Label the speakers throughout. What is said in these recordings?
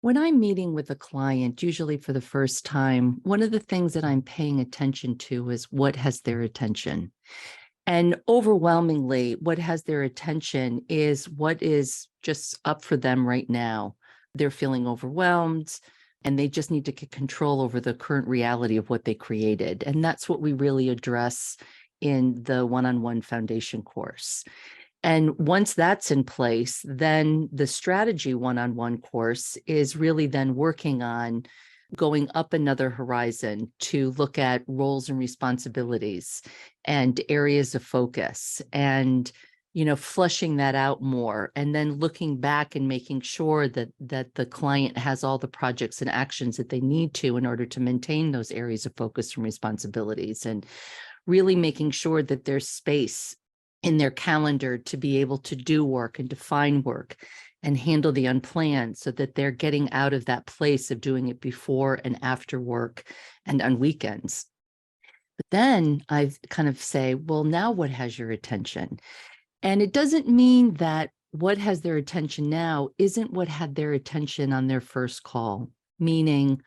Speaker 1: When I'm meeting with a client, usually for the first time, one of the things that I'm paying attention to is what has their attention. And overwhelmingly, what has their attention is what is just up for them right now. They're feeling overwhelmed and they just need to get control over the current reality of what they created. And that's what we really address in the one-on-one foundation course. And once that's in place, then the strategy one-on-one course is really then working on going up another horizon to look at roles and responsibilities and areas of focus and fleshing that out more, and then looking back and making sure that the client has all the projects and actions that they need to in order to maintain those areas of focus and responsibilities, and really making sure that there's space in their calendar to be able to do work and define work and handle the unplanned, so that they're getting out of that place of doing it before and after work and on weekends. But then I kind of say, well, now what has your attention? And it doesn't mean that what has their attention now isn't what had their attention on their first call, meaning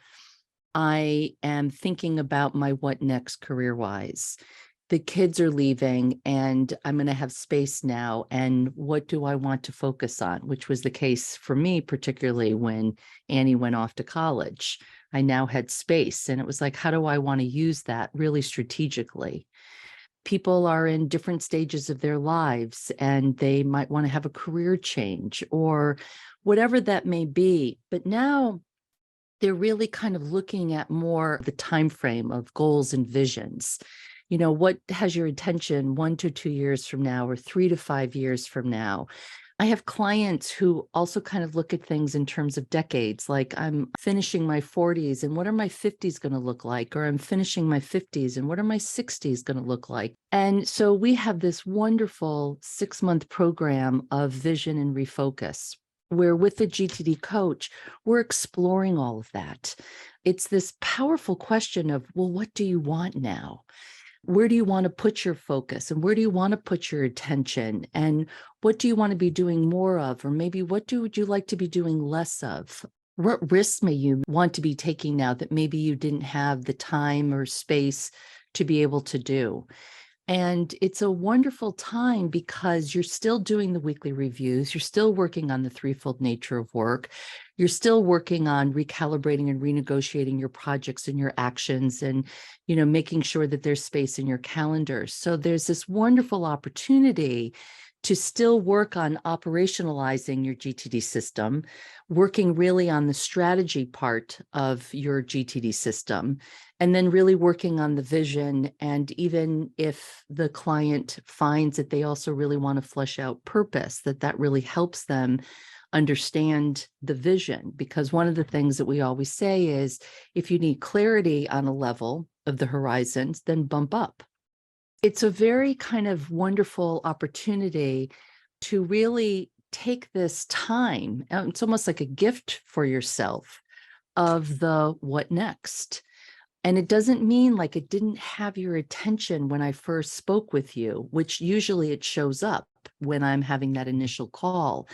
Speaker 1: I am thinking about my what next career-wise. The kids are leaving and I'm going to have space now. And what do I want to focus on? Which was the case for me, particularly when Annie went off to college. I now had space and it was like, how do I want to use that really strategically? People are in different stages of their lives and they might want to have a career change or whatever that may be. But now they're really kind of looking at more the time frame of goals and visions. What has your attention 1 to 2 years from now or 3 to 5 years from now? I have clients who also kind of look at things in terms of decades, like I'm finishing my 40s and what are my 50s going to look like? Or I'm finishing my 50s and what are my 60s going to look like? And so we have this wonderful 6-month program of vision and refocus, where with the GTD coach, we're exploring all of that. It's this powerful question of, well, what do you want now? Where do you want to put your focus and where do you want to put your attention? And what do you want to be doing more of? Or maybe what would you like to be doing less of? What risks may you want to be taking now that maybe you didn't have the time or space to be able to do? And it's a wonderful time because you're still doing the weekly reviews. You're still working on the threefold nature of work. You're still working on recalibrating and renegotiating your projects and your actions and, making sure that there's space in your calendar. So there's this wonderful opportunity to still work on operationalizing your GTD system, working really on the strategy part of your GTD system, and then really working on the vision. And even if the client finds that they also really want to flesh out purpose, that really helps them understand the vision. Because one of the things that we always say is, if you need clarity on a level of the horizons, then bump up. It's a very kind of wonderful opportunity to really take this time. It's almost like a gift for yourself of the what next. And it doesn't mean like it didn't have your attention when I first spoke with you, which usually it shows up when I'm having that initial call.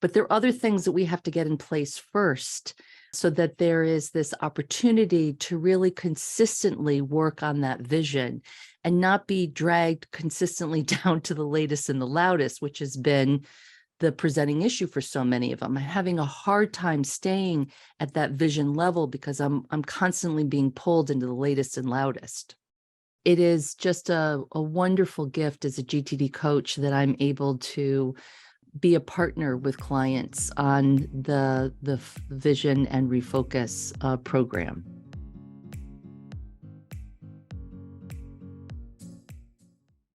Speaker 1: But there are other things that we have to get in place first so that there is this opportunity to really consistently work on that vision and not be dragged consistently down to the latest and the loudest, which has been the presenting issue for so many of them. I'm having a hard time staying at that vision level because I'm constantly being pulled into the latest and loudest. It is just a wonderful gift as a GTD coach that I'm able to be a partner with clients on the vision and refocus program.